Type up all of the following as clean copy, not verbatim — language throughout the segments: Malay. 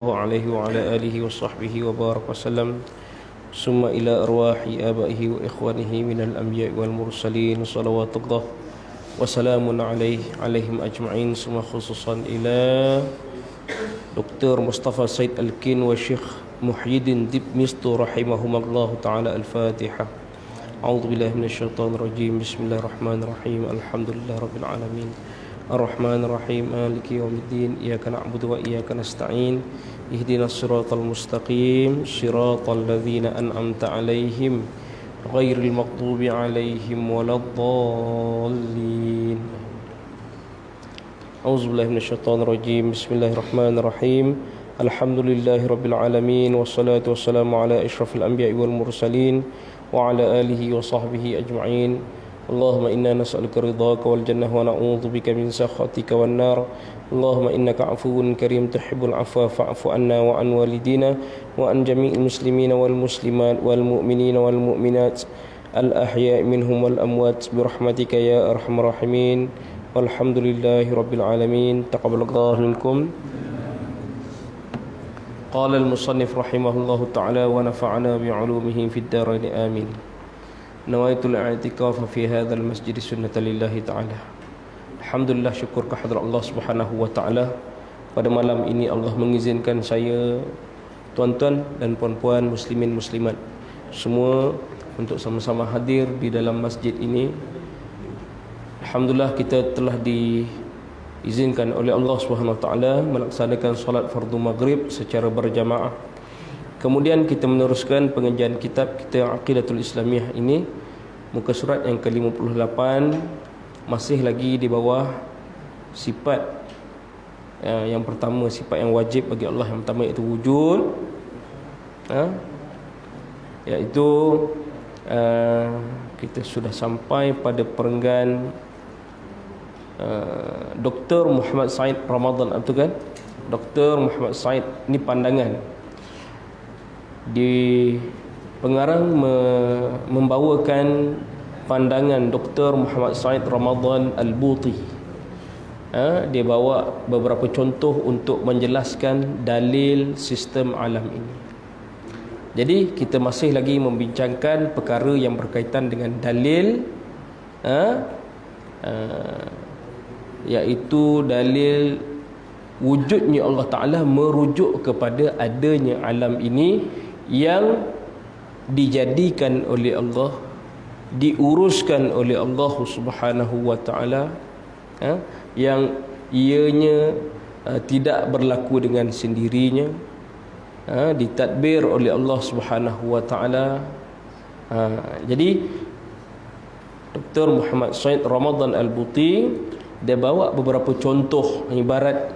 عليه وعلى آله وصحبه وبارك وسلم ثم إلى أرواح آبائه وإخوانه من الأنبياء والمرسلين صلوات الله وسلام عليهم أجمعين ثم خصوصا إلى دكتور مصطفى سيد الكين والشيخ محي الدين ديب مستو رحمهما الله تعالى. الفاتحة. أعوذ بالله من الشيطان الرجيم. بسم الله الرحمن الرحيم. الحمد لله رب العالمين الرحمن الرحيم مالك يوم الدين إياك نعبد وإياك نستعين اهدنا الصراط المستقيم صراط الذين أنعمت عليهم غير المغضوب عليهم ولا الضالين. أعوذ بالله من الشيطان الرجيم. بسم الله الرحمن الرحيم. الحمد لله رب العالمين والصلاة والسلام على أشرف الأنبياء والمرسلين وعلى آله وصحبه أجمعين. اللهم إنا نسألك رضاك والجنة ونعوذ بك من سخطك والنار. اللهم إنك عفو كريم تحب العفو فاعف عنا وعن والدينا وعن جميع المسلمين والمسلمات والمؤمنين والمؤمنات الأحياء منهم والأموات برحمتك يا أرحم الراحمين والحمد لله رب العالمين. تقبل الله منكم. قال المصنف رحمه الله تعالى ونفعنا بعلومه في الدارين آمين. Nawaitul i'tikaf fi hadzal masjid sunnatan lillahi ta'ala. Alhamdulillah, syukur kehadrat Allah Subhanahu wa taala. Pada malam ini Allah mengizinkan saya, tuan-tuan dan puan-puan muslimin muslimat semua untuk sama-sama hadir di dalam masjid ini. Alhamdulillah, kita telah diizinkan oleh Allah Subhanahu wa taala melaksanakan solat fardu maghrib secara berjamaah. Kemudian kita meneruskan pengajian kitab kita Aqidatul Islamiyah ini, muka surat yang ke-58, masih lagi di bawah sifat yang pertama, sifat yang wajib bagi Allah yang pertama iaitu wujud, iaitu kita sudah sampai pada perenggan Dr. Muhammad Said Ramadan, betul kan? Dr. Muhammad Said, ini pandangan di pengarang membawakan pandangan Dr. Muhammad Said Ramadan Al-Buti. Dia bawa beberapa contoh untuk menjelaskan dalil sistem alam ini. Jadi kita masih lagi membincangkan perkara yang berkaitan dengan dalil, iaitu dalil wujudnya Allah Ta'ala merujuk kepada adanya alam ini yang dijadikan oleh Allah, diuruskan oleh Allah Subhanahu wa taala, yang ianya tidak berlaku dengan sendirinya, ditadbir oleh Allah Subhanahu wa taala. Jadi Dr. Muhammad Said Ramadan Al-Buti dia bawa beberapa contoh ibarat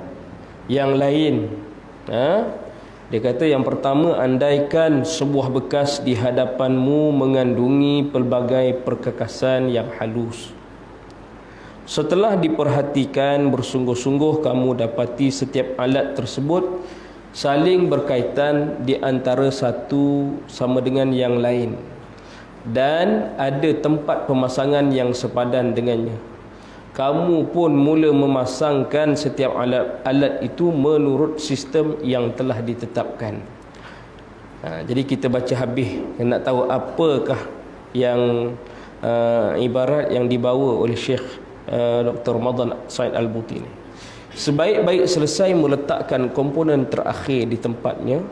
yang lain. Dia kata yang pertama, andaikan sebuah bekas di hadapanmu mengandungi pelbagai perkakasan yang halus. Setelah diperhatikan bersungguh-sungguh, kamu dapati setiap alat tersebut saling berkaitan di antara satu sama dengan yang lain, dan ada tempat pemasangan yang sepadan dengannya. Kamu pun mula memasangkan setiap alat itu menurut sistem yang telah ditetapkan. Jadi kita baca habis, nak tahu apakah yang ibarat yang dibawa oleh Syekh Dr. Ramadan Said Al-Buti ini. Sebaik-baik selesai meletakkan komponen terakhir di tempatnya,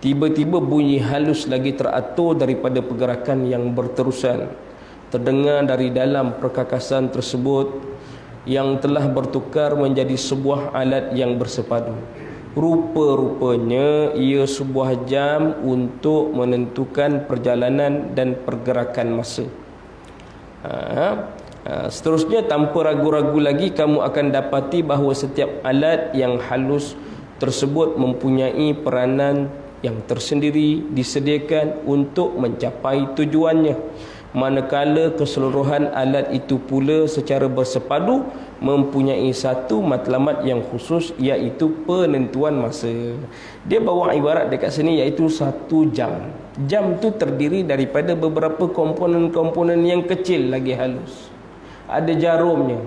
tiba-tiba bunyi halus lagi teratur daripada pergerakan yang berterusan terdengar dari dalam perkakasan tersebut, yang telah bertukar menjadi sebuah alat yang bersepadu. Rupa-rupanya ia sebuah jam untuk menentukan perjalanan dan pergerakan masa. Seterusnya, tanpa ragu-ragu lagi kamu akan dapati bahawa setiap alat yang halus tersebut mempunyai peranan yang tersendiri disediakan untuk mencapai tujuannya, manakala keseluruhan alat itu pula secara bersepadu mempunyai satu matlamat yang khusus, iaitu penentuan masa. Dia bawa ibarat dekat sini iaitu satu jam. Jam tu terdiri daripada beberapa komponen-komponen yang kecil lagi halus. Ada jarumnya.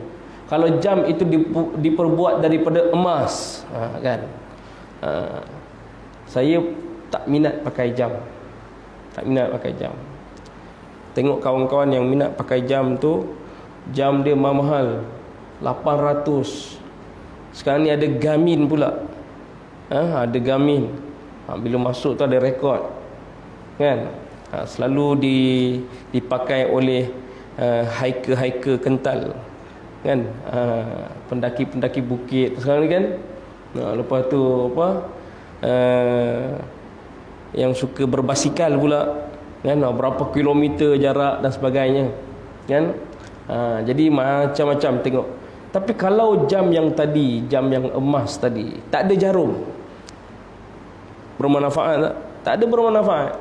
Kalau jam itu diperbuat daripada emas, kan? Saya tak minat pakai jam. Tak minat pakai jam. Tengok kawan-kawan yang minat pakai jam tu, jam dia mahal, 800. Sekarang ni ada Garmin pula. Ada Garmin. Bila masuk tu ada rekod. Kan? Selalu dipakai oleh hiker-hiker kental. Kan? Pendaki-pendaki bukit sekarang ni kan. Lepas tu yang suka berbasikal pula. Kan? Berapa kilometer jarak dan sebagainya. Kan? Jadi macam-macam tengok. Tapi kalau jam yang tadi, jam yang emas tadi, tak ada jarum, bermanfaat tak? Tak ada bermanfaat.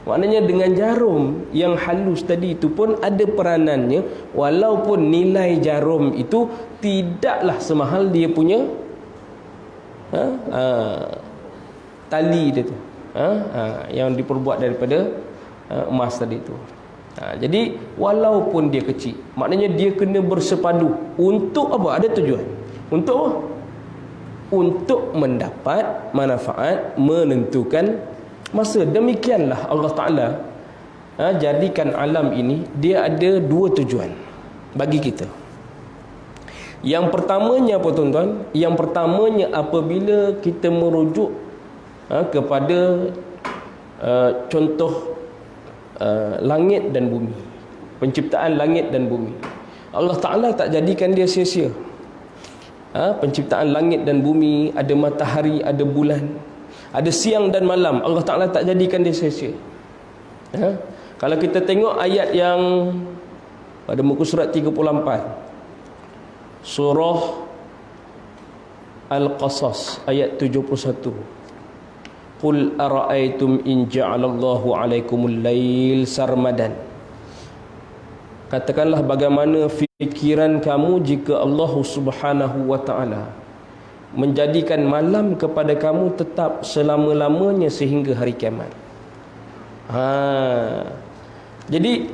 Maknanya dengan jarum yang halus tadi itu pun ada peranannya, walaupun nilai jarum itu tidaklah semahal dia punya tali dia tu, yang diperbuat daripada emas tadi tu. Jadi walaupun dia kecil, maknanya dia kena bersepadu. Untuk apa? Ada tujuan. Untuk apa? Untuk mendapat manfaat, menentukan masa. Demikianlah Allah Ta'ala jadikan alam ini, dia ada dua tujuan bagi kita. Yang pertamanya apa tuan-tuan? Yang pertamanya apabila kita merujuk kepada contoh langit dan bumi, penciptaan langit dan bumi. Allah Ta'ala tak jadikan dia sia-sia. Penciptaan langit dan bumi, ada matahari, ada bulan, ada siang dan malam. Allah Ta'ala tak jadikan dia sia-sia. Kalau kita tengok ayat yang pada muka surat 34, surah Al-Qasas ayat 71, Qul ara'aytum in ja'alallahu 'alaikumul lail sarmadan. Katakanlah bagaimana fikiran kamu jika Allah Subhanahu wa ta'ala menjadikan malam kepada kamu tetap selama-lamanya sehingga hari kiamat. Jadi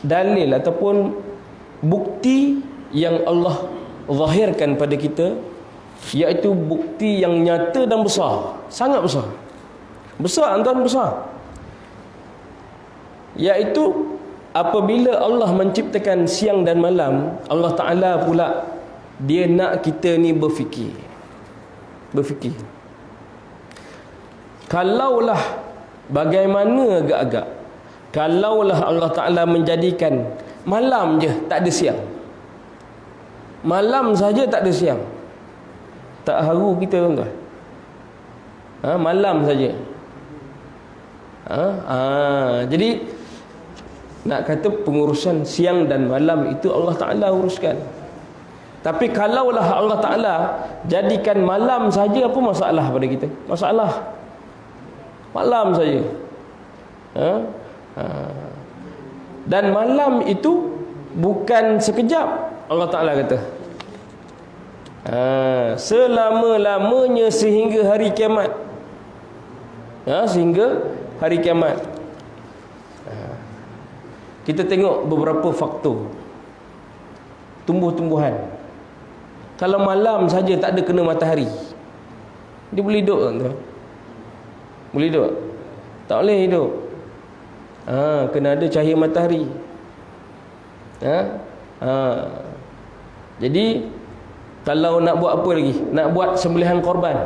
dalil ataupun bukti yang Allah zahirkan pada kita, iaitu bukti yang nyata dan besar, sangat besar. Besar tuan, besar. Iaitu apabila Allah menciptakan siang dan malam, Allah Ta'ala pula dia nak kita ni berfikir. Kalaulah bagaimana agak-agak, kalaulah Allah Ta'ala menjadikan malam je, tak ada siang, malam saja tak ada siang, tak haru kita tuan-tuan? Malam saja. Jadi nak kata pengurusan siang dan malam itu Allah Ta'ala uruskan. Tapi kalaulah Allah Ta'ala jadikan malam saja, apa masalah pada kita? Masalah. Malam saja. Dan malam itu bukan sekejap. Allah Ta'ala kata selama-lamanya sehingga hari kiamat. Sehingga hari kiamat. Kita tengok beberapa faktor. Tumbuh-tumbuhan, kalau malam saja tak ada kena matahari, dia boleh hidup tuan-tuan? Boleh hidup? Tak boleh hidup. Kena ada cahaya matahari. Jadi kalau nak buat apa lagi? Nak buat sembelihan korban,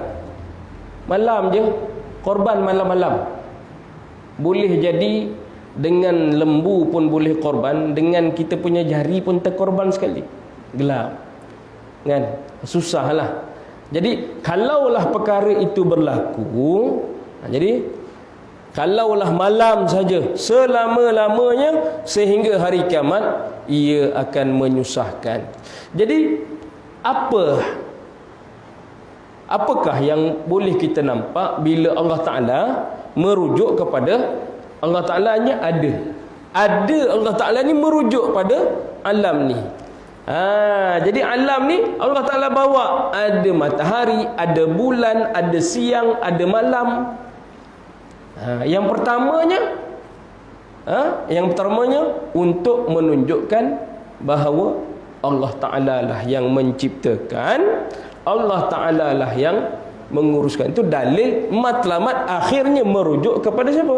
malam je, korban malam-malam. Boleh jadi dengan lembu pun boleh korban, dengan kita punya jari pun terkorban sekali. Gelap, kan? Susahlah. Jadi kalaulah perkara itu berlaku, jadi kalaulah malam saja selama-lamanya sehingga hari kiamat, ia akan menyusahkan. Jadi apakah yang boleh kita nampak bila Allah Ta'ala merujuk kepada Allah Ta'ala nya ada Allah Ta'ala ni merujuk pada alam ni. Jadi alam ni Allah Ta'ala bawa, ada matahari, ada bulan, ada siang, ada malam. Yang pertamanya untuk menunjukkan bahawa Allah Ta'ala lah yang menciptakan, Allah Ta'ala lah yang menguruskan. Itu dalil matlamat akhirnya merujuk kepada siapa?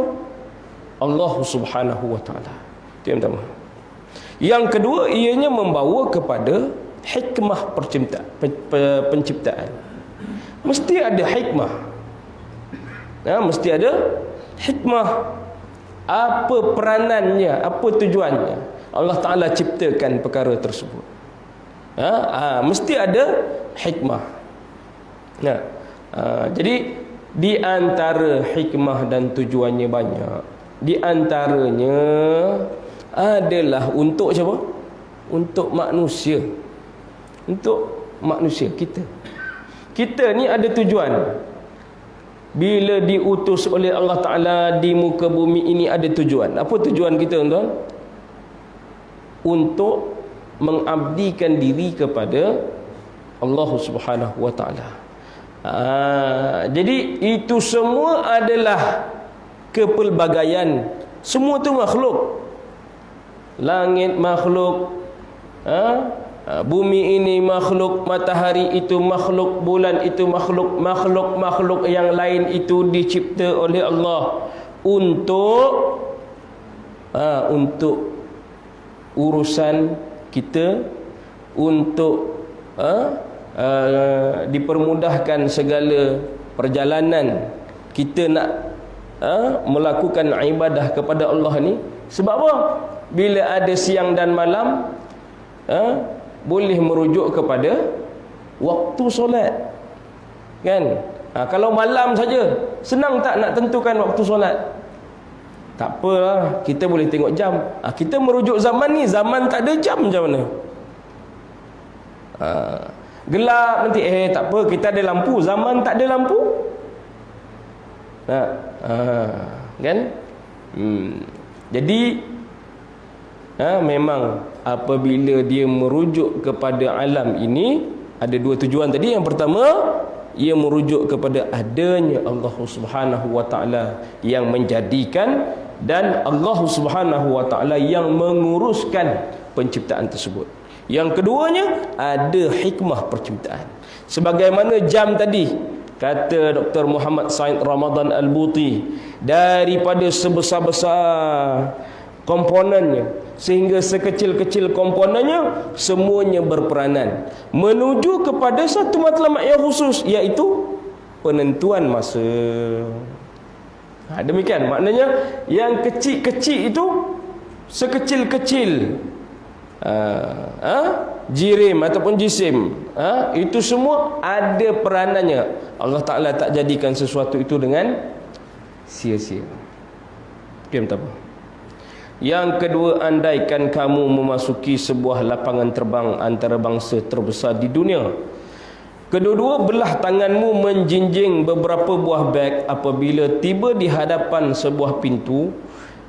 Allah Subhanahu wa taala. Itu yang pertama. Yang kedua, ianya membawa kepada hikmah penciptaan. Mesti ada hikmah. Mesti ada hikmah. Apa peranannya, apa tujuannya Allah Ta'ala ciptakan perkara tersebut. Mesti ada hikmah. Jadi di antara hikmah dan tujuannya banyak. Di antaranya adalah untuk siapa? Untuk manusia. Untuk manusia kita. Kita ni ada tujuan. Bila diutus oleh Allah Ta'ala di muka bumi ini ada tujuan. Apa tujuan kita, tuan-tuan? Untuk mengabdikan diri kepada Allah Subhanahu wa taala. Jadi itu semua adalah kepelbagaian. Semua tu makhluk. Langit makhluk, bumi ini makhluk, matahari itu makhluk, bulan itu makhluk, makhluk yang lain itu dicipta oleh Allah untuk urusan kita, untuk dipermudahkan segala perjalanan kita nak melakukan ibadah kepada Allah ni. Sebab apa? Bila ada siang dan malam, boleh merujuk kepada waktu solat, kan? Kalau malam saja, senang tak nak tentukan waktu solat? Tak apalah, kita boleh tengok jam. Kita merujuk zaman ni, zaman tak ada jam macam mana? Gelap nanti, tak apa, kita ada lampu. Zaman tak ada lampu, kan? Jadi memang apabila dia merujuk kepada alam ini, ada dua tujuan tadi. Yang pertama, ia merujuk kepada adanya Allah Subhanahu wa taala yang menjadikan, dan Allah Subhanahu wa taala yang menguruskan penciptaan tersebut. Yang keduanya, ada hikmah penciptaan. Sebagaimana jam tadi, kata Dr. Muhammad Said Ramadan Al-Buti, daripada sebesar-besar komponennya sehingga sekecil-kecil komponennya, semuanya berperanan menuju kepada satu matlamat yang khusus, iaitu penentuan masa. Demikian maknanya, yang kecil-kecil itu sekecil-kecil jirim ataupun jisim, itu semua ada peranannya. Allah Ta'ala tak jadikan sesuatu itu dengan sia-sia. Itu yang pertama. Yang kedua, andaikan kamu memasuki sebuah lapangan terbang antara bangsa terbesar di dunia, kedua-dua belah tanganmu menjinjing beberapa buah beg. Apabila tiba di hadapan sebuah pintu,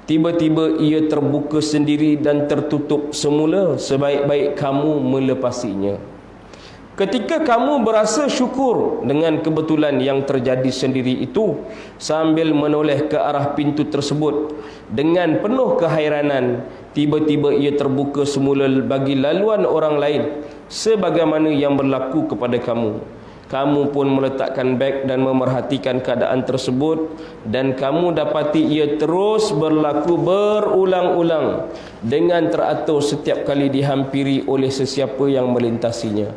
tiba-tiba ia terbuka sendiri dan tertutup semula, sebaik-baik kamu melepasinya. Ketika kamu berasa syukur dengan kebetulan yang terjadi sendiri itu, sambil menoleh ke arah pintu tersebut dengan penuh kehairanan, tiba-tiba ia terbuka semula bagi laluan orang lain, sebagaimana yang berlaku kepada kamu. Kamu pun meletakkan beg dan memerhatikan keadaan tersebut, dan kamu dapati ia terus berlaku berulang-ulang dengan teratur setiap kali dihampiri oleh sesiapa yang melintasinya.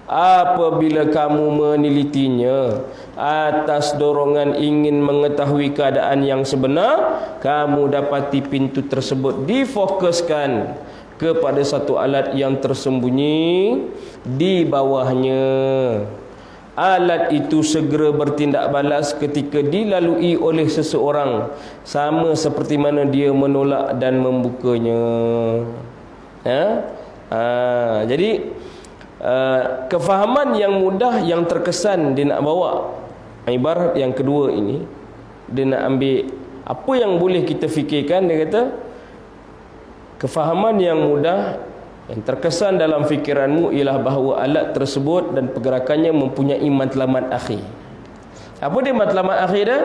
Apabila kamu menelitinya atas dorongan ingin mengetahui keadaan yang sebenar, kamu dapati pintu tersebut difokuskan kepada satu alat yang tersembunyi di bawahnya. Alat itu segera bertindak balas ketika dilalui oleh seseorang, sama seperti mana dia menolak dan membukanya. Jadi kefahaman yang mudah yang terkesan dia nak bawa ibarat yang kedua ini, dia nak ambil apa yang boleh kita fikirkan. Dia kata kefahaman yang mudah yang terkesan dalam fikiranmu ialah bahawa alat tersebut dan pergerakannya mempunyai matlamat akhir. Apa dia matlamat akhir dia?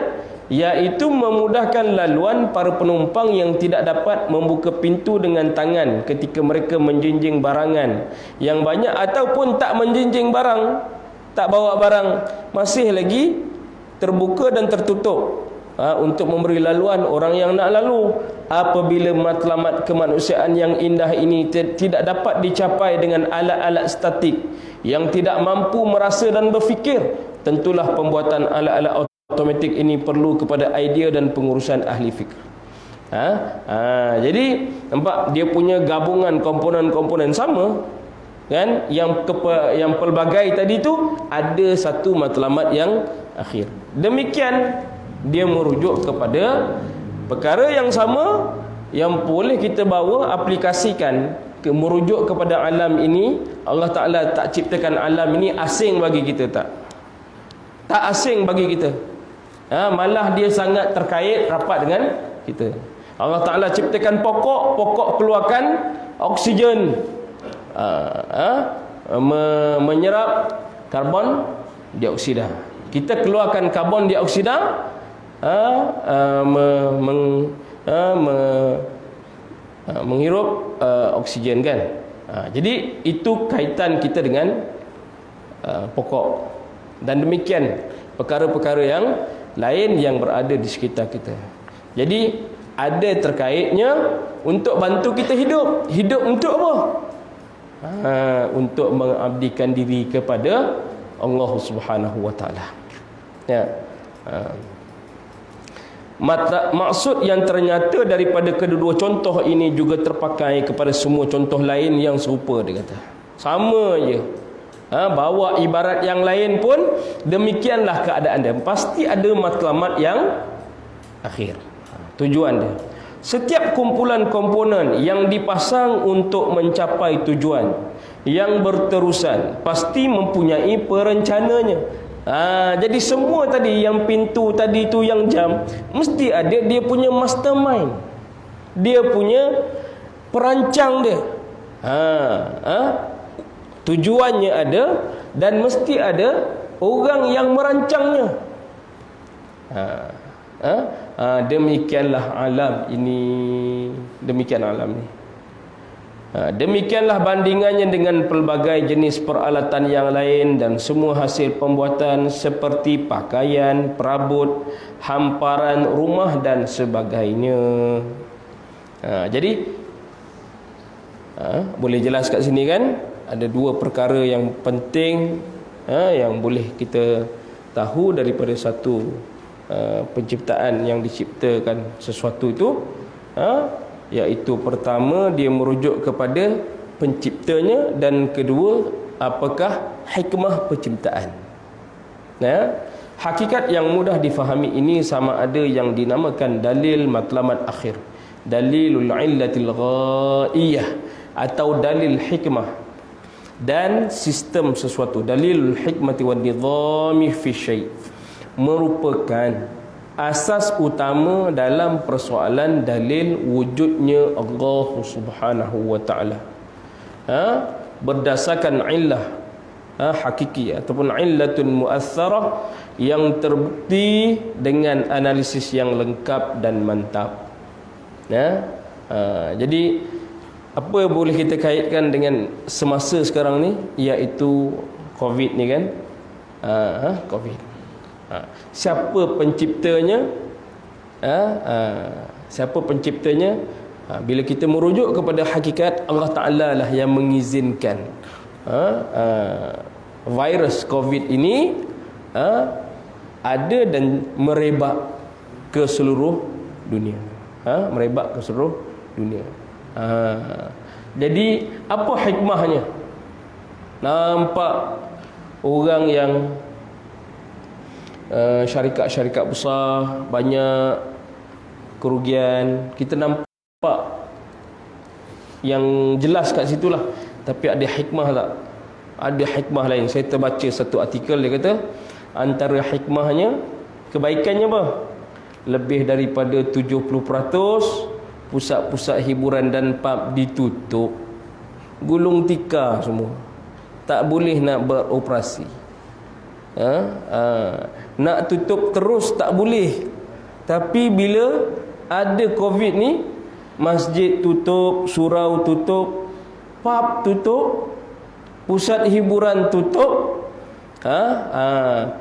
Iaitu memudahkan laluan para penumpang yang tidak dapat membuka pintu dengan tangan ketika mereka menjinjing barangan yang banyak ataupun tak menjinjing barang. tak bawa barang, masih lagi terbuka dan tertutup untuk memberi laluan orang yang nak lalu. Apabila matlamat kemanusiaan yang indah ini tidak dapat dicapai dengan alat-alat statik yang tidak mampu merasa dan berfikir, tentulah pembuatan alat-alat automatik ini perlu kepada idea dan pengurusan ahli fikir. Jadi nampak dia punya gabungan komponen-komponen sama kan, yang pelbagai tadi tu ada satu matlamat yang akhir. Demikian dia merujuk kepada perkara yang sama yang boleh kita bawa aplikasikan merujuk kepada alam ini. Allah Ta'ala tak ciptakan alam ini asing bagi kita, tak asing bagi kita, malah dia sangat terkait rapat dengan kita. Allah Ta'ala ciptakan pokok keluarkan oksigen, menyerap karbon dioksida. Kita keluarkan karbon dioksida, menghirup oksigen kan. Jadi itu kaitan kita dengan pokok. Dan demikian perkara-perkara yang lain yang berada di sekitar kita. Jadi ada terkaitnya untuk bantu kita hidup. Hidup untuk apa? Untuk mengabdikan diri kepada Allah Subhanahu wa taala. Ya. Maksud yang ternyata daripada kedua-dua contoh ini juga terpakai kepada semua contoh lain yang serupa, dia kata. Sama je. Bawa ibarat yang lain pun demikianlah keadaan dia. Pasti ada matlamat yang akhir. Tujuan dia. Setiap kumpulan komponen yang dipasang untuk mencapai tujuan yang berterusan pasti mempunyai perencananya. Jadi semua tadi, yang pintu tadi tu, yang jam, mesti ada dia punya mastermind, dia punya perancang dia. Tujuannya ada dan mesti ada orang yang merancangnya. Demikianlah alam ini, demikian alam ni. Demikianlah bandingannya dengan pelbagai jenis peralatan yang lain dan semua hasil pembuatan seperti pakaian, perabot, hamparan rumah dan sebagainya. Jadi boleh jelas kat sini kan, ada dua perkara yang penting yang boleh kita tahu daripada satu penciptaan yang diciptakan sesuatu itu, iaitu pertama dia merujuk kepada penciptanya, dan kedua apakah hikmah penciptaan. Hakikat yang mudah difahami ini sama ada yang dinamakan dalil matlamat akhir, dalilul illatil ghaiyah, atau dalil hikmah dan sistem sesuatu. Dalilul hikmati wan nizami fi syai' merupakan asas utama dalam persoalan dalil wujudnya Allah Subhanahu wa taala. Berdasarkan illah hakiki ataupun illatun muassarah yang terbukti dengan analisis yang lengkap dan mantap. Jadi apa boleh kita kaitkan dengan semasa sekarang ni, iaitu Covid ni kan. Covid. Siapa penciptanya? Siapa penciptanya? Bila kita merujuk kepada hakikat, Allah Ta'ala lah yang mengizinkan virus Covid ini ada dan merebak ke seluruh dunia. Merebak ke seluruh dunia. Jadi apa hikmahnya? Nampak orang yang syarikat-syarikat besar banyak kerugian, kita nampak yang jelas kat situlah. Tapi ada hikmah tak? Ada hikmah lain. Saya terbaca satu artikel, dia kata antara hikmahnya, kebaikannya apa? Lebih daripada 70% pusat-pusat hiburan dan pub ditutup, gulung tikar semua, tak boleh nak beroperasi. Nak tutup terus tak boleh. Tapi bila ada Covid ni, masjid tutup, surau tutup, pub tutup, pusat hiburan tutup,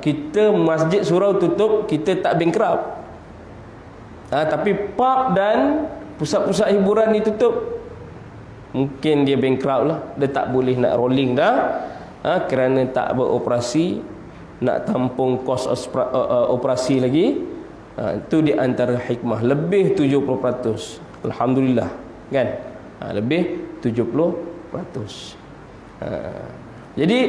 Kita masjid surau tutup, kita tak bankrupt. Tapi pub dan pusat-pusat hiburan ni tutup, mungkin dia bankrupt lah. Dia tak boleh nak rolling dah, kerana tak beroperasi, nak tampung kos operasi lagi. Itu di antara hikmah. Lebih 70%, alhamdulillah, kan? Lebih 70%. Jadi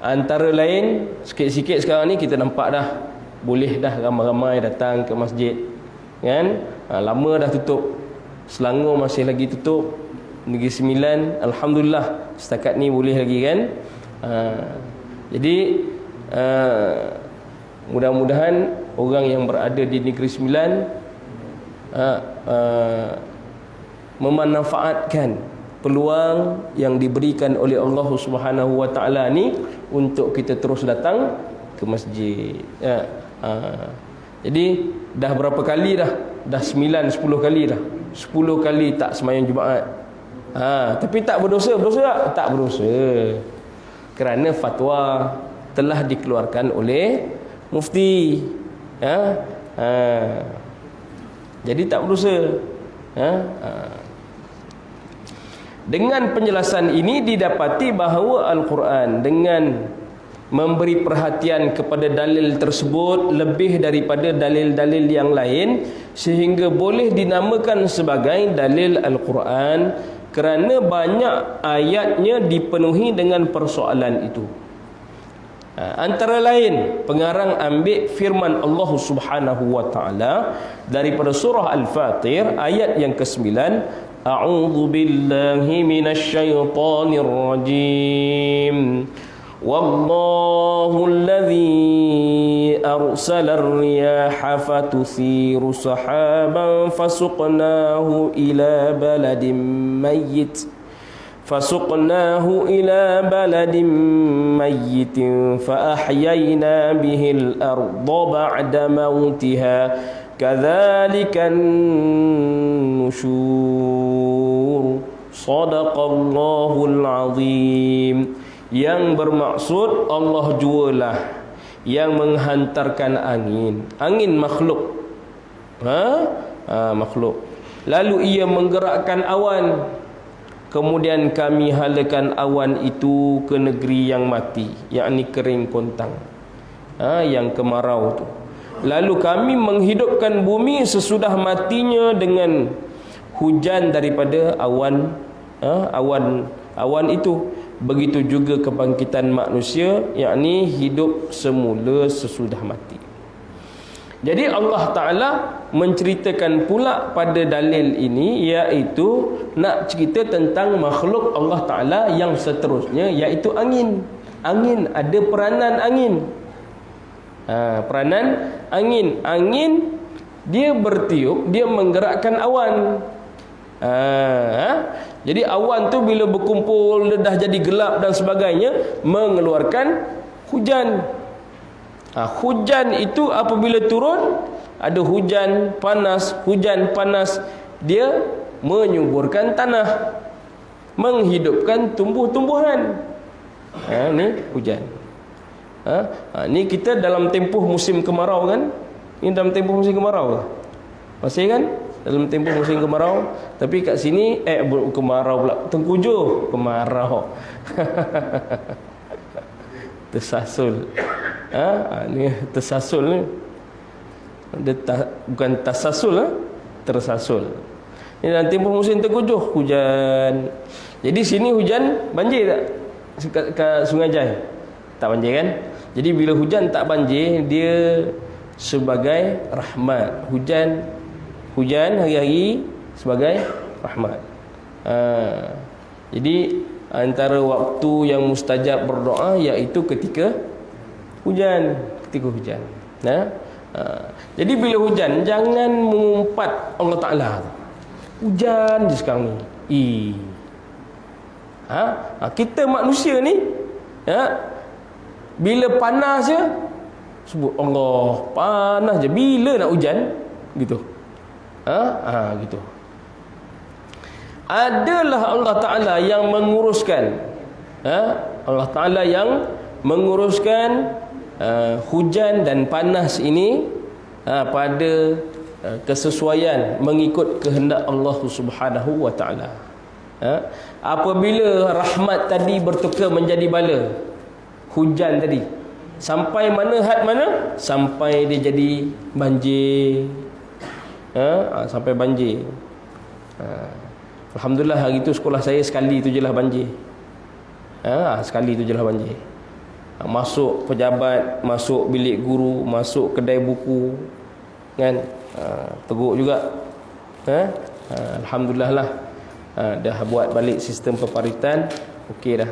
antara lain, sikit-sikit sekarang ni kita nampak dah, boleh dah ramai-ramai datang ke masjid, kan? Lama dah tutup. Selangor masih lagi tutup. Negeri Sembilan, alhamdulillah setakat ni boleh lagi, kan? Jadi mudah-mudahan orang yang berada di Negeri Sembilan memanfaatkan peluang yang diberikan oleh Allah Subhanahu Wa Taala ni untuk kita terus datang ke masjid. Jadi dah berapa kali dah? Dah 9-10 kali dah. 10 kali tak sembahyang Jumaat. Tapi tak berdosa, berdosa tak? Tak berdosa. Kerana fatwa telah dikeluarkan oleh mufti. Jadi tak berdosa. Dengan penjelasan ini didapati bahawa Al-Quran dengan memberi perhatian kepada dalil tersebut lebih daripada dalil-dalil yang lain, sehingga boleh dinamakan sebagai dalil Al-Quran kerana banyak ayatnya dipenuhi dengan persoalan itu. Antara lain, pengarang ambil firman Allah Subhanahu Wa Taala daripada surah Al-Fatir ayat yang ke-9. A'udzu billahi minasy syaithanir rajim. Wallahu alladhi arsala ar-riyaha fatuthiru sahaban fasuqnahu ila baladin mayyit فأحيينا به الأرض بعد موتها كذلك النشور صدق الله العظيم. Yang bermaksud Allah jualah yang menghantarkan angin. Angin makhluk, makhluk. Lalu ia menggerakkan awan, kemudian kami halakan awan itu ke negeri yang mati, yakni kering kontang, yang kemarau tu. Lalu kami menghidupkan bumi sesudah matinya dengan hujan daripada awan, awan itu. Begitu juga kebangkitan manusia, yakni hidup semula sesudah mati. Jadi Allah Ta'ala menceritakan pula pada dalil ini, iaitu nak cerita tentang makhluk Allah Ta'ala yang seterusnya, iaitu angin. Angin, ada peranan angin. Peranan angin. Angin, dia bertiup, dia menggerakkan awan. Jadi awan tu bila berkumpul, dah jadi gelap dan sebagainya, mengeluarkan hujan. Hujan itu apabila turun, ada hujan panas, dia menyuburkan tanah, menghidupkan tumbuh-tumbuhan. Ni hujan. Ni kita dalam tempoh musim kemarau, kan? Ini dalam tempoh musim kemarau, masih, kan? Dalam tempoh musim kemarau. Tapi kat sini kemarau pula, Tengkujuh kemarau. Tersasul. Ni tersasul ni. Bukan tasasul, tersasul. Ini dalam tempoh musim Tengkujuh hujan. Jadi sini hujan, banjir tak? Kat Sungai Jai tak banjir, kan? Jadi bila hujan tak banjir, dia sebagai rahmat. Hujan hari-hari sebagai rahmat. Jadi antara waktu yang mustajab berdoa iaitu ketika hujan. Jadi bila hujan, jangan mengumpat Allah Ta'ala. Hujan je sekarang ni. Kita manusia ni, bila panas je sebut Allah, panas je. Bila nak hujan, gitu. Gitu. Adalah Allah Ta'ala yang menguruskan Allah Ta'ala yang menguruskan hujan dan panas ini pada kesesuaian mengikut kehendak Allah Subhanahu wa Ta'ala. Apabila rahmat tadi bertukar menjadi bala, hujan tadi sampai mana had mana? Sampai dia jadi banjir. Sampai banjir. Alhamdulillah hari itu sekolah saya sekali tu je lah banjir. Sekali tu je lah banjir. Masuk pejabat, masuk bilik guru, masuk kedai buku, kan, teruk juga. Alhamdulillah lah, dah buat balik sistem peparitan, okey dah.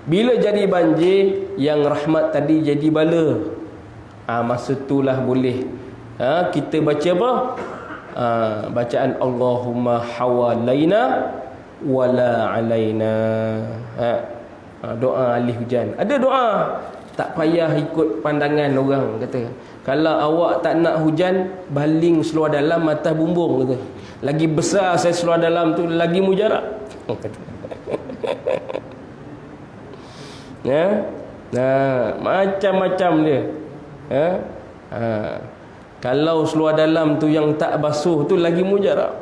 Bila jadi banjir, yang rahmat tadi jadi bala, masa itulah boleh kita baca apa? Bacaan Allahumma hawalaina wala alaina. Doa ahli hujan. Ada doa, tak payah ikut pandangan orang, kata. Kalau awak tak nak hujan, baling seluar dalam atas bumbung, kata. Lagi besar saya seluar dalam tu, lagi mujarab. Macam-macam dia. Kalau seluar dalam tu yang tak basuh tu, lagi mujarab.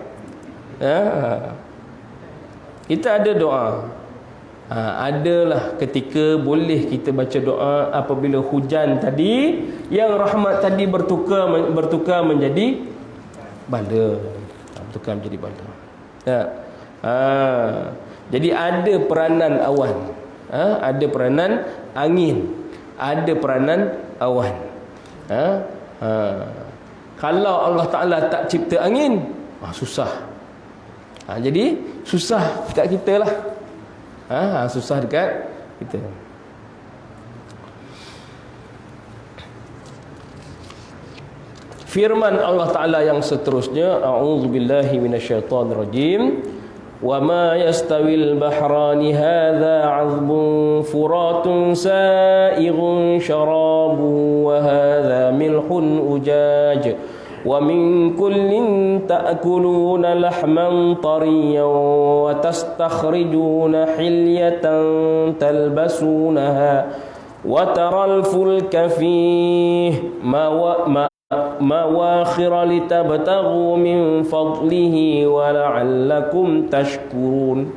Kita ada doa. Adalah ketika boleh kita baca doa apabila hujan tadi, yang rahmat tadi bertukar menjadi bala. Bertukar menjadi bala. Jadi ada peranan awan, ada peranan angin, ada peranan awan. Kalau Allah Ta'ala tak cipta angin, susah. Jadi susah dekat kita lah. Susah dekat kita. Firman Allah Ta'ala yang seterusnya, a'udzubillahi minasyaitonirrajim, wa ma yastawil bahrani hadza 'azbun furatun sa'ighun syarabuhu wa hadza milhun ujaj wa min kullin ta'kuluna lahman tariyan wa tastakhrijuna hilyatan talbasunaha wa taral fulka fihi mawakhira litabtaghu min fadlihi wa la'allakum tashkurun.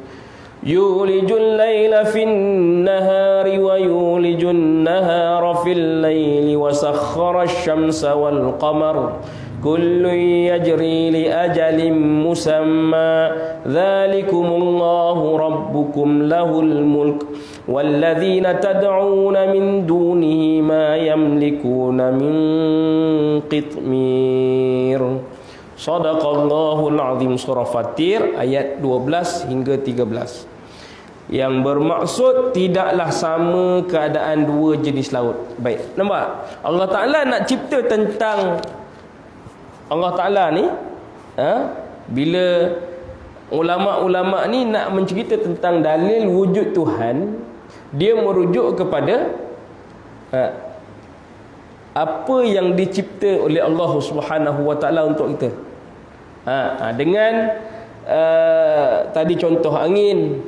Yulijul layla fin nahari wa yulijun nahara fil layli wa sakhkhara asy-syamsa wal qamara kullun yajri li ajalin musamma dzalikumullahu rabbukum lahul mulk walladzina tad'una min dunihi ma yamlikuna min qitmir. Shadaqallahul azim. Surah Fatir ayat 12 hingga 13. Yang bermaksud tidaklah sama keadaan dua jenis laut. Baik, nampak? Allah Ta'ala nak cipta tentang Allah Ta'ala ni, bila ulama-ulama ni nak mencerita tentang dalil wujud Tuhan, dia merujuk kepada apa yang dicipta oleh Allah Subhanahu wa Ta'ala untuk kita. Dengan tadi contoh angin,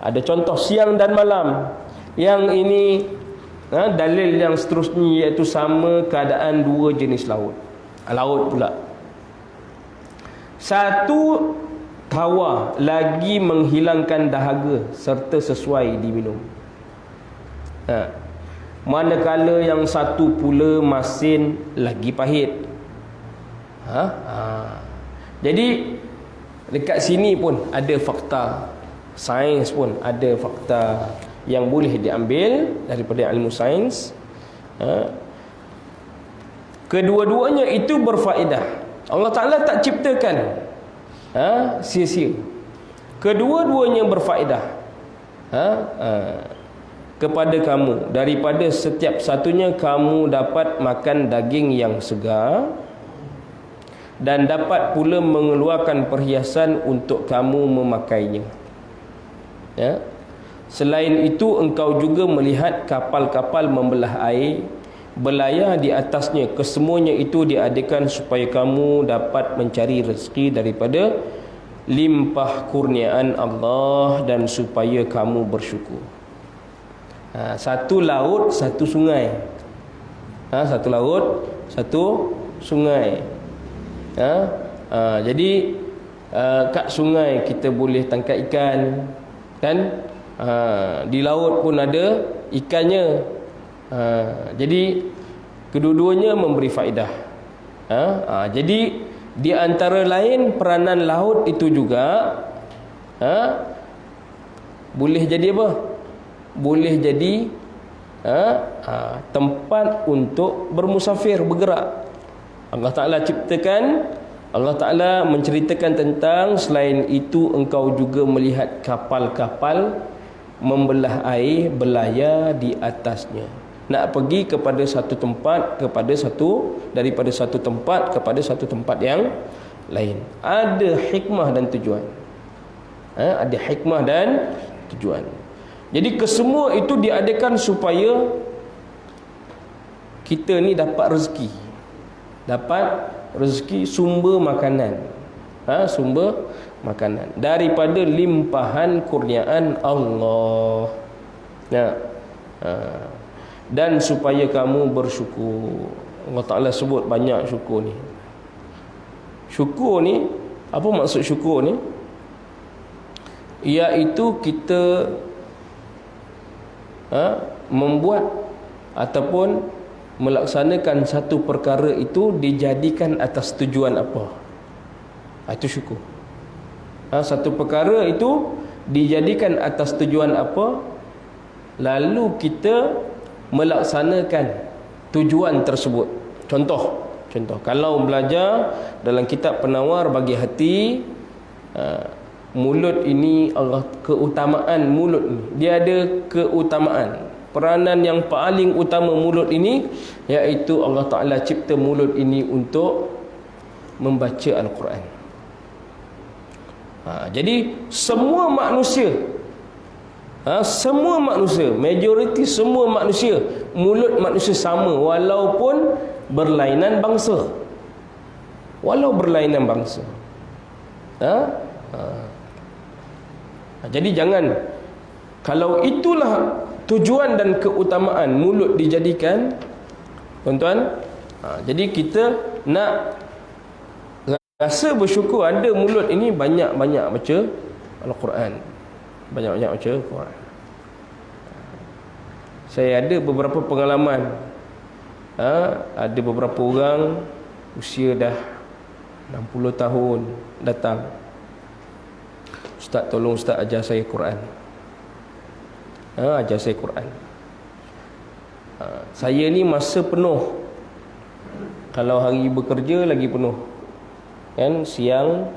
ada contoh siang dan malam. Yang ini dalil yang seterusnya, iaitu sama keadaan dua jenis laut. Laut pula, satu tawa lagi menghilangkan dahaga serta sesuai diminum, manakala yang satu pula masin lagi pahit. Jadi dekat sini pun ada fakta sains, pun ada fakta yang boleh diambil daripada ilmu sains. Kedua-duanya itu berfaedah. Allah Ta'ala tak ciptakan sia-sia. Kedua-duanya berfaedah kepada kamu. Daripada setiap satunya kamu dapat makan daging yang segar, dan dapat pula mengeluarkan perhiasan untuk kamu memakainya. Selain itu, engkau juga melihat kapal-kapal membelah air, berlayar di atasnya. Kesemuanya itu diadakan supaya kamu dapat mencari rezeki daripada limpah kurniaan Allah, dan supaya kamu bersyukur. Satu laut, satu sungai. Satu laut, satu sungai. Jadi kat sungai kita boleh tangkap ikan, kan? Di laut pun ada ikannya. Jadi kedua-duanya memberi faedah. Jadi di antara lain peranan laut itu juga boleh jadi apa? Boleh jadi tempat untuk bermusafir, bergerak. Allah Ta'ala ciptakan, Allah Ta'ala menceritakan tentang selain itu engkau juga melihat kapal-kapal membelah air, berlayar di atasnya. Nak pergi kepada satu tempat daripada satu tempat kepada satu tempat yang lain. Ada hikmah dan tujuan. Ada hikmah dan tujuan. Jadi kesemua itu diadakan supaya kita ni dapat rezeki. Dapat rezeki, sumber makanan. Sumber makanan daripada limpahan kurniaan Allah. Dan supaya kamu bersyukur. Allah Ta'ala sebut banyak syukur ni. Syukur ni, apa maksud syukur ni? Iaitu kita membuat ataupun melaksanakan satu perkara itu dijadikan atas tujuan apa? Itu syukur. Satu perkara itu dijadikan atas tujuan apa, lalu kita melaksanakan tujuan tersebut. Contoh kalau belajar dalam kitab Penawar Bagi Hati, mulut ini Allah, keutamaan mulut ni, dia ada keutamaan. Peranan yang paling utama mulut ini iaitu Allah Ta'ala cipta mulut ini untuk membaca Al-Quran. Jadi semua manusia, majoriti semua manusia, mulut manusia sama walaupun berlainan bangsa. Jadi jangan, kalau itulah tujuan dan keutamaan mulut dijadikan, tuan-tuan, jadi kita nak rasa bersyukur ada mulut ini banyak-banyak baca Al-Quran. Banyak-banyak baca Al-Quran. Saya ada beberapa pengalaman. Ada beberapa orang usia dah 60 tahun datang, Ustaz, tolong Ustaz ajar saya Quran. Ajar saya Quran. Saya ni masa penuh. Kalau hari bekerja lagi penuh, kan? Siang,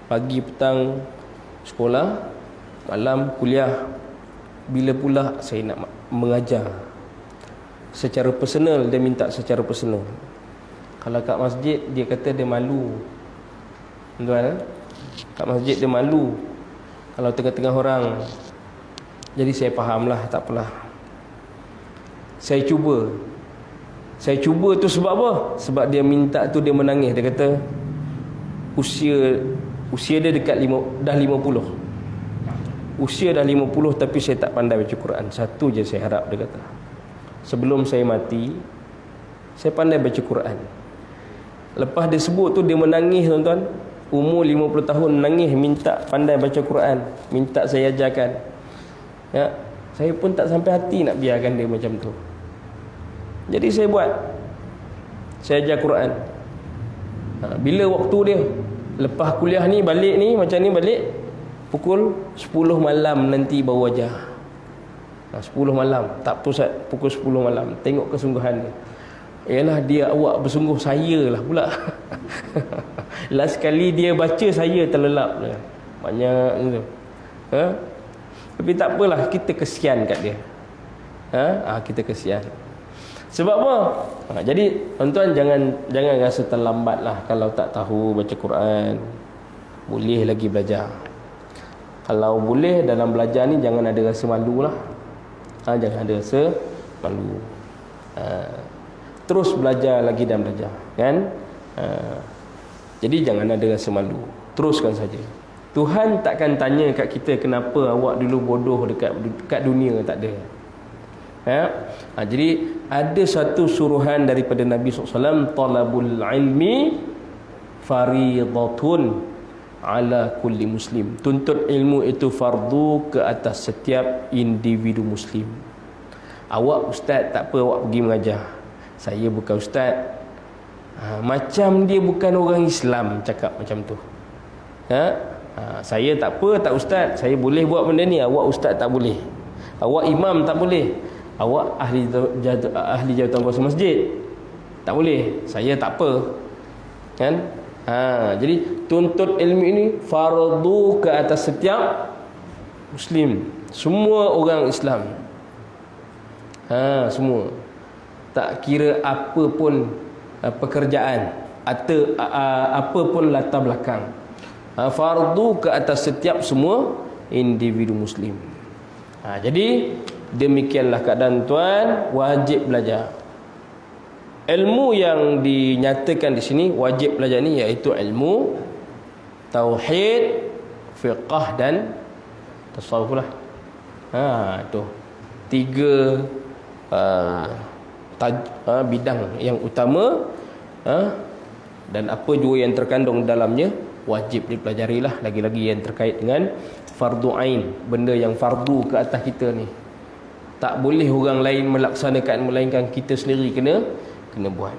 pagi, petang sekolah, malam kuliah. Bila pula saya nak mengajar secara personal, dia minta secara personal. Kalau kat masjid dia kata dia malu, tuan-tuan. Kat masjid dia malu kalau tengah-tengah orang. Jadi saya fahamlah, tak apalah. Saya cuba tu sebab apa? Sebab dia minta tu, dia menangis. Dia kata usia dia dekat dah 50. Usia dah 50 tapi saya tak pandai baca Quran. Satu je saya harap, dia kata, sebelum saya mati saya pandai baca Quran. Lepas dia sebut tu dia menangis, tuan-tuan. Umur 50 tahun menangis, minta pandai baca Quran, minta saya ajarkan. Saya pun tak sampai hati nak biarkan dia macam tu. Jadi saya buat, saya ajar Quran. Bila waktu dia lepas kuliah ni, balik ni macam ni, balik pukul 10 malam nanti baru ajar. 10 malam, tak pusat, pukul 10 malam. Tengok kesungguhan dia. Ialah dia awak bersungguh, saya lah pula. Last kali dia baca saya terlelap lah. Banyak tu. Tapi tak apalah, kita kesian kat dia. Kita kesian. Sebab apa? Jadi tuan-tuan jangan rasa terlambat lah kalau tak tahu baca Quran. Boleh lagi belajar. Kalau boleh dalam belajar ni jangan ada rasa malu lah. Jangan ada rasa malu. Terus belajar lagi dan belajar, kan? Jadi jangan ada rasa malu. Teruskan saja. Tuhan takkan tanya kat kita, kenapa awak dulu bodoh dekat dunia, tak ada. Jadi ada satu suruhan daripada Nabi SAW, talabul ilmi faridatun ala kulli muslim. Tuntut ilmu itu fardu ke atas setiap individu muslim. Awak ustaz, tak apa awak pergi mengajar. Saya bukan ustaz. Macam dia bukan orang Islam cakap macam tu. Saya tak apa, tak ustaz, saya boleh buat benda ni. Awak ustaz tak boleh. Awak imam tak boleh. Awak ahli jawatan kuasa masjid tak boleh. Saya tak apa. Kan? Jadi tuntut ilmu ini fardu ke atas setiap muslim, semua orang Islam. Semua. Tak kira apa pun pekerjaan atau apa pun latar belakang. Fardu ke atas setiap semua individu muslim. Jadi demikianlah keadaan tuan, wajib belajar. Ilmu yang dinyatakan di sini wajib belajar ni iaitu ilmu tauhid, fiqh dan tasawuf lah. Tu 3 bidang yang utama, dan apa jua yang terkandung dalamnya wajib dipelajarilah. Lagi-lagi yang terkait dengan fardu ain, benda yang fardu ke atas kita ni. Tak boleh orang lain melaksanakan, melainkan kita sendiri kena buat.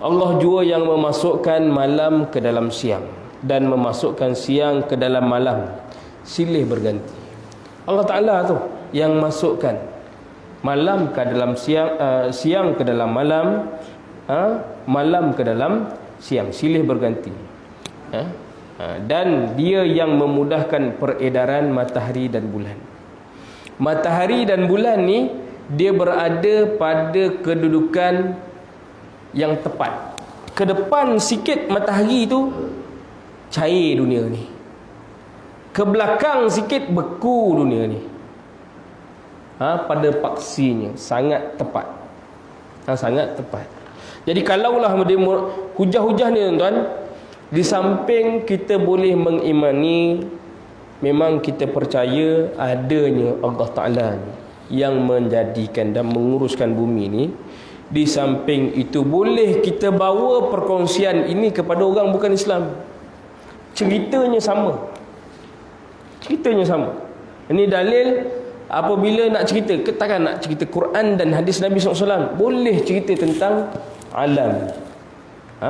Allah jua yang memasukkan malam ke dalam siang dan memasukkan siang ke dalam malam, silih berganti. Allah Ta'ala tu yang masukkan malam ke dalam siang, siang ke dalam malam, malam ke dalam siang, silih berganti. Dan dia yang memudahkan peredaran matahari dan bulan. Matahari dan bulan ni dia berada pada kedudukan yang tepat. Ke depan sikit matahari tu cair dunia ni. Ke belakang sikit beku dunia ni. Pada paksinya sangat tepat. Sangat tepat. Jadi kalaulah hujah-hujah ni tuan-tuan, di samping kita boleh mengimani, memang kita percaya adanya Allah Ta'ala yang menjadikan dan menguruskan bumi ni. Di samping itu boleh kita bawa perkongsian ini kepada orang bukan Islam. Ceritanya sama. Ini dalil apabila nak cerita, katakan nak cerita Quran dan hadis Nabi SAW, boleh cerita tentang alam.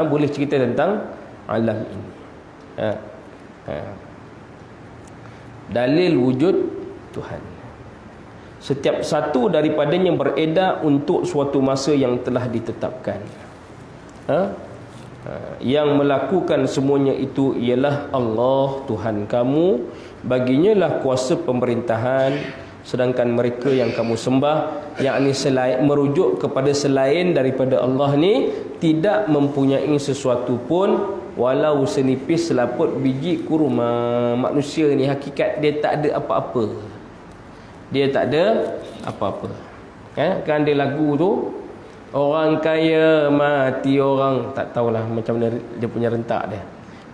Boleh cerita tentang alam ini. Dalil wujud Tuhan. Setiap satu daripadanya beredar untuk suatu masa yang telah ditetapkan. Yang melakukan semuanya itu ialah Allah Tuhan kamu. Baginya lah kuasa pemerintahan. Sedangkan mereka yang kamu sembah, yakni merujuk kepada selain daripada Allah ni, tidak mempunyai sesuatu pun, walau senipis selaput biji kurma. Manusia ni hakikat dia tak ada apa-apa. Dia tak ada apa-apa. Kan dia lagu tu, orang kaya mati, orang tak tahulah macam mana dia punya rentak dia.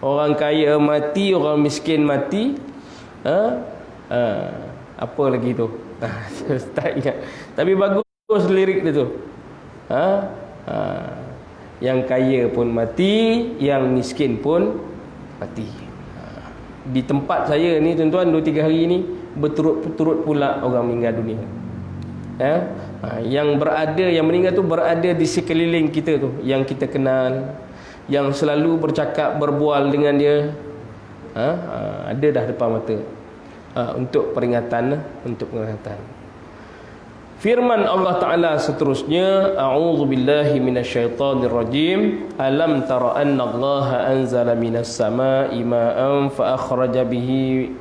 Orang kaya mati, orang miskin mati. Apa lagi tu? Tak ingat. Tapi bagus lirik dia tu. Yang kaya pun mati, yang miskin pun mati. Di tempat saya ni tuan-tuan, 2-3 hari ni berturut-turut pula orang meninggal dunia. Yang meninggal tu berada di sekeliling kita tu, yang kita kenal, yang selalu bercakap, berbual dengan dia. Ada dah depan mata. Untuk peringatan. Firman Allah Ta'ala seterusnya, a'udzubillahi minasyaitonirrajim. Alam tara anna Allah anzala minas sama'i ma'an fa akhraja bihi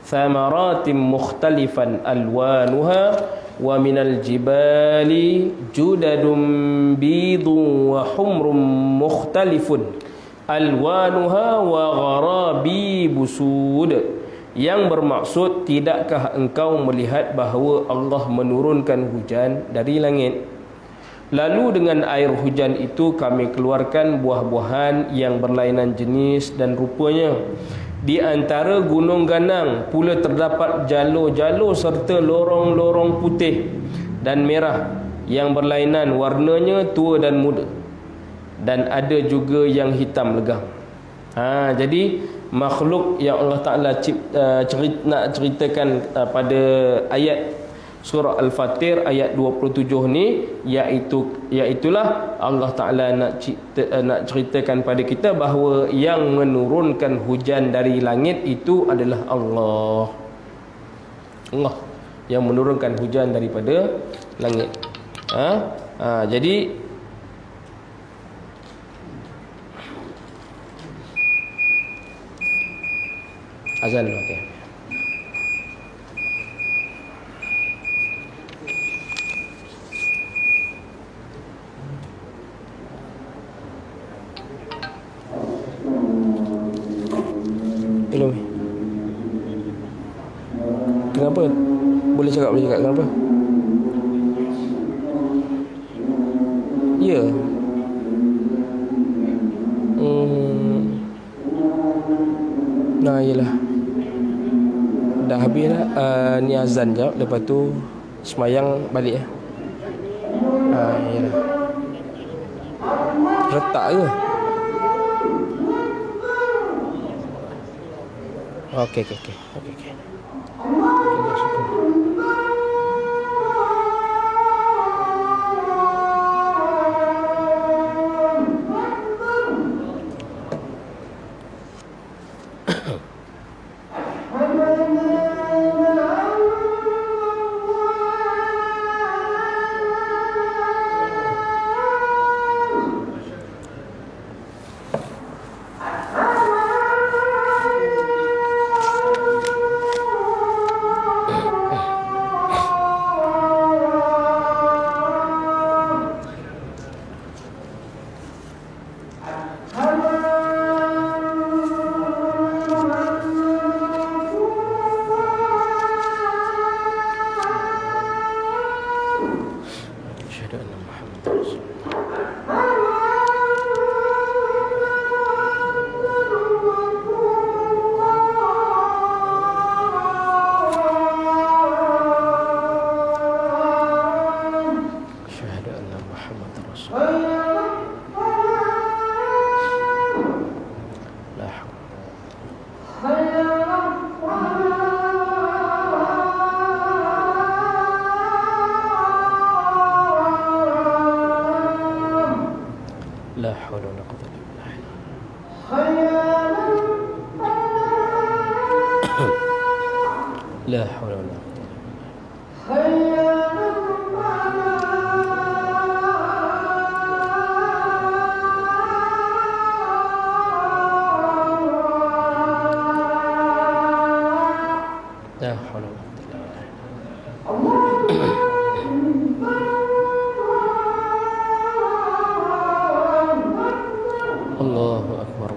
thamaratin mukhtalifan alwanuha wa minal jibali judadun bidun wa humrum mukhtalifun alwanuha wa gharabi busud. Yang bermaksud, tidakkah engkau melihat bahawa Allah menurunkan hujan dari langit, lalu dengan air hujan itu kami keluarkan buah-buahan yang berlainan jenis dan rupanya. Di antara gunung ganang pula terdapat jalur-jalur serta lorong-lorong putih. dan merah yang berlainan warnanya tua dan muda, dan ada juga yang hitam legam. Jadi makhluk yang Allah Ta'ala nak ceritakan pada ayat surah Al-Fatir ayat 27 ni, iaitulah Allah Ta'ala nak ceritakan pada kita bahawa yang menurunkan hujan dari langit itu adalah Allah. Allah yang menurunkan hujan daripada langit. Jadi azan dulu, okey. Hello. Kenapa? Boleh cakap kenapa? Ya. Nah, iyalah. Dah habis dah. Ni azan jap. Lepas tu semayang balik ya. Iyalah. Retak ke? Okey. La haula wala Allahu akbar.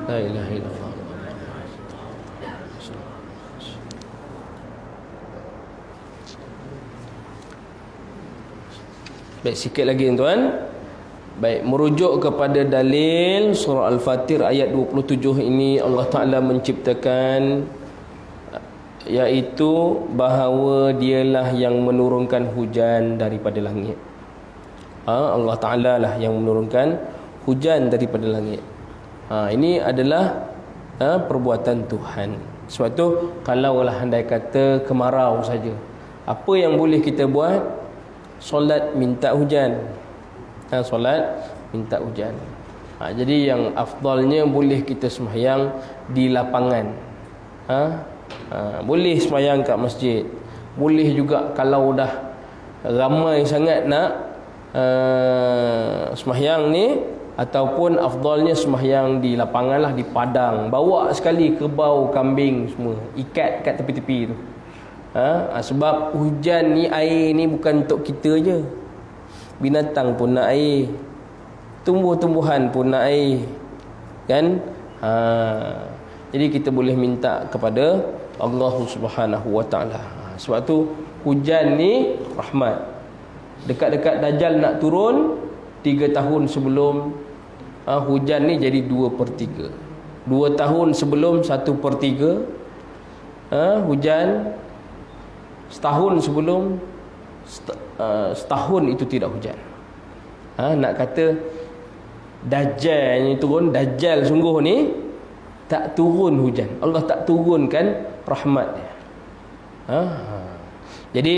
La ilaha illallah. Baik, sikit lagi tuan. Baik, merujuk kepada dalil surah Al-Fatir ayat 27 ini, Allah Ta'ala menciptakan, iaitu bahawa dialah yang menurunkan hujan daripada langit. Allah Ta'ala lah yang menurunkan hujan daripada langit. Ini adalah perbuatan Tuhan. Sebab tu kalaulah andai kata kemarau saja, apa yang boleh kita buat? Solat minta hujan. Solat minta hujan. Jadi yang afdalnya boleh kita sembahyang di lapangan. Boleh sembahyang kat masjid. Boleh juga kalau dah ramai sangat nak sembahyang ni, ataupun afdalnya sembahyang di lapangan lah, di padang. Bawa sekali kerbau, kambing semua, ikat kat tepi-tepi tu. Sebab hujan ni, air ni bukan untuk kita je. Binatang pun nak air, tumbuh-tumbuhan pun nak air, kan? Jadi kita boleh minta kepada Allah Subhanahu Wa Taala. Sebab tu hujan ni rahmat. Dekat-dekat Dajjal nak turun, 3 tahun sebelum hujan ni jadi 2/3. 2 tahun sebelum 1/3 hujan. Setahun sebelum setahun itu tidak hujan. Nak kata Dajjal ni turun, Dajjal sungguh ni tak turun hujan. Allah tak turunkan rahmat dia. Jadi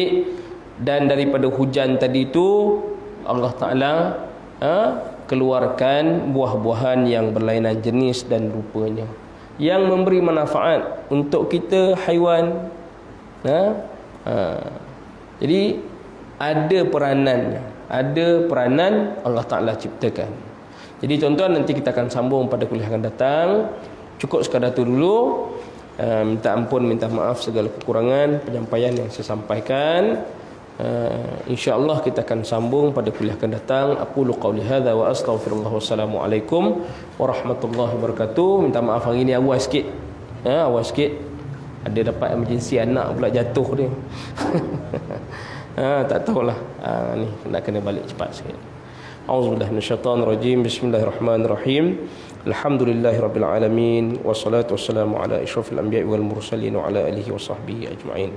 dan daripada hujan tadi tu Allah Ta'ala keluarkan buah-buahan yang berlainan jenis dan rupanya, yang memberi manfaat untuk kita haiwan. Jadi ada peranannya, ada peranan Allah Ta'ala ciptakan. Jadi tuan-tuan, nanti kita akan sambung pada kuliah akan datang. Cukup sekadar tu dulu. Minta ampun, minta maaf segala kekurangan penyampaian yang saya sampaikan. InsyaAllah kita akan sambung pada kuliah akan datang. Aqulu qawli hadha wa astaghfirullah. Wassalamualaikum warahmatullahi wabarakatuh. Minta maaf hari ni awal sikit. Awal sikit. Ada dapat emergency anak pula jatuh dia. Tak tahulah. Ni nak kena balik cepat sikit. A'udzubillahi minasyaitonir rajim. Bismillahirrahmanirrahim. Alhamdulillahirabbil alamin wassalatu wassalamu ala asyrafil anbiya'i wal mursalin wa ala alihi washabbihi ajma'in.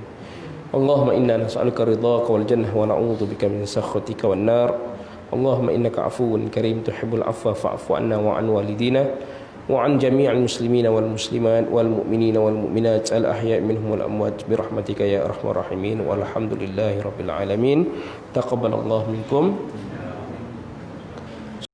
Allahumma inna nas'aluka ridhaka wal jannah wa na'udzubika min sakhatika wan nar. Allahumma innaka 'afuwun karim tuhibbul 'afwa fa'fu 'anna wa 'an walidina wa 'an jami'il muslimina wal muslimat wal mu'minina wal mu'minat al ahya'i minhum wal amwat bi rahmatika ya arhamar rahimin. Walhamdulillahi rabbil alamin. Taqabbalallahu minkum.